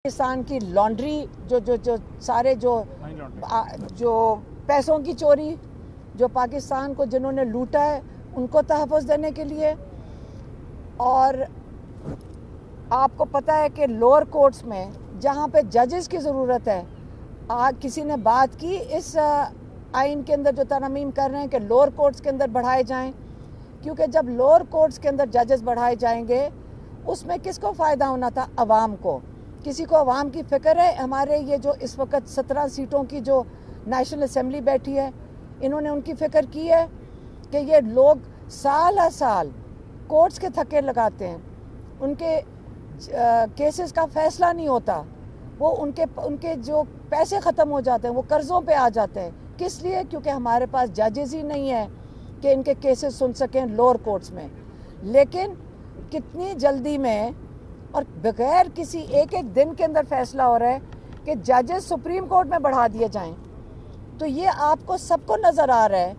पाकिस्तान की लॉन्ड्री जो सारे जो पैसों की चोरी जो पाकिस्तान को जिन्होंने लूटा है उनको तहफ़्फ़ुज़ देने के लिए। और आपको पता है कि लोअर कोर्ट्स में जहाँ पे जजेस की ज़रूरत है, किसी ने बात की इस आइन के अंदर जो तरमीम कर रहे हैं कि लोअर कोर्ट्स के अंदर बढ़ाए जाएं, क्योंकि जब लोअर कोर्ट्स के अंदर जजेस बढ़ाए जाएंगे उसमें किसको फ़ायदा होना था? अवाम को। किसी को अवाम की फ़िक्र है? हमारे ये जो इस वक्त 17 सीटों की जो नेशनल असेंबली बैठी है, इन्होंने उनकी फ़िक्र की है कि ये लोग साल हर साल कोर्ट्स के थक्के लगाते हैं, उनके केसेस का फ़ैसला नहीं होता, वो उनके जो पैसे ख़त्म हो जाते हैं, वो कर्ज़ों पे आ जाते हैं। किस लिए? क्योंकि हमारे पास जजेस ही नहीं है कि इनके केसेस सुन सकें लोअर कोर्ट्स में। लेकिन कितनी जल्दी में और बगैर किसी एक दिन के अंदर फैसला हो रहा है कि जजेस सुप्रीम कोर्ट में बढ़ा दिए जाएं। तो ये आपको सबको नज़र आ रहा है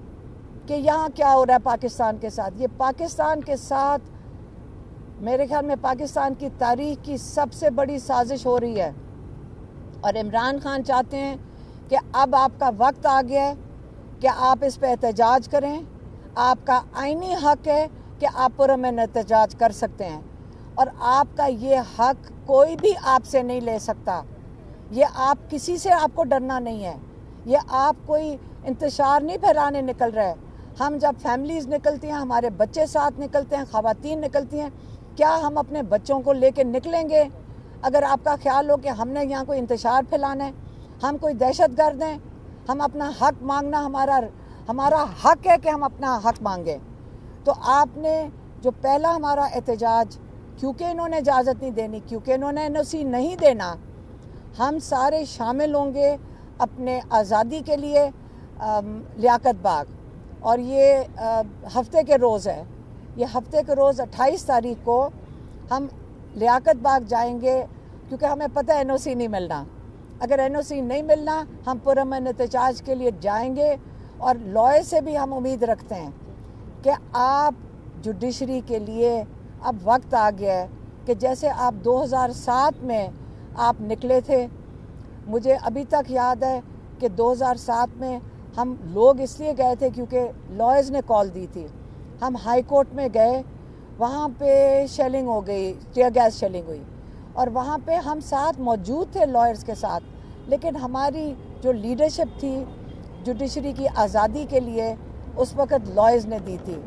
कि यहाँ क्या हो रहा है पाकिस्तान के साथ। ये पाकिस्तान के साथ मेरे ख्याल में पाकिस्तान की तारीख की सबसे बड़ी साजिश हो रही है। और इमरान खान चाहते हैं कि अब आपका वक्त आ गया है कि आप इस पर एहतजाज करें। आपका आईनी हक है कि आप पुरअमन एहतजाज कर सकते हैं और आपका ये हक कोई भी आपसे नहीं ले सकता। ये आप किसी से आपको डरना नहीं है। ये आप कोई इंतशार नहीं फैलाने निकल रहे। हम जब फैमिलीज़ निकलती हैं, हमारे बच्चे साथ निकलते हैं, ख़वातीन निकलती हैं, क्या हम अपने बच्चों को लेके निकलेंगे अगर आपका ख्याल हो कि हमने यहाँ कोई इंतशार फैलाना है, हम कोई दहशतगर्द हैं? हम अपना हक मांगना हमारा हक है कि हम अपना हक मांगें। तो आपने जो पहला हमारा एहतजाज, क्योंकि इन्होंने इजाज़त नहीं देनी, क्योंकि इन्होंने NOC नहीं देना, हम सारे शामिल होंगे अपने आज़ादी के लिए लियाकत बाग। और ये हफ्ते के रोज़ है, ये हफ्ते के रोज़ 28 तारीख को हम लियाकत बाग जाएंगे, क्योंकि हमें पता है NOC नहीं मिलना। अगर NOC नहीं मिलना, हम पुरअमन एहतजाज के लिए जाएंगे। और लॉयर से भी हम उम्मीद रखते हैं कि आप जुडिशरी के लिए अब वक्त आ गया है कि जैसे आप 2007 में आप निकले थे। मुझे अभी तक याद है कि 2007 में हम लोग इसलिए गए थे क्योंकि लॉयर्स ने कॉल दी थी। हम हाई कोर्ट में गए, वहाँ पे शेलिंग हो गई, टीयर गैस शेलिंग हुई, और वहाँ पे हम साथ मौजूद थे लॉयर्स के साथ। लेकिन हमारी जो लीडरशिप थी जुडिशरी की आज़ादी के लिए, उस वक़्त लॉयर्स ने दी थी।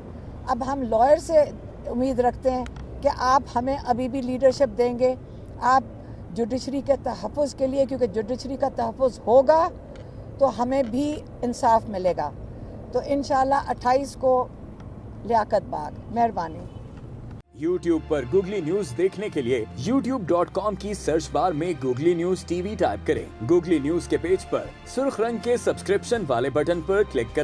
अब हम लॉयर से उम्मीद रखते हैं कि आप हमें अभी भी लीडरशिप देंगे, आप जुडिशरी के तहफ़्फ़ुज़ के लिए, क्योंकि जुडिशरी का तहफ़्फ़ुज़ होगा तो हमें भी इंसाफ मिलेगा। तो इंशाल्लाह 28 को लियाकत बाग। मेहरबानी। YouTube पर गूगली न्यूज देखने के लिए youtube.com की सर्च बार में गूगली न्यूज TV टाइप करें। गूगली न्यूज के पेज पर सुर्ख रंग के सब्सक्रिप्शन वाले बटन पर क्लिक करना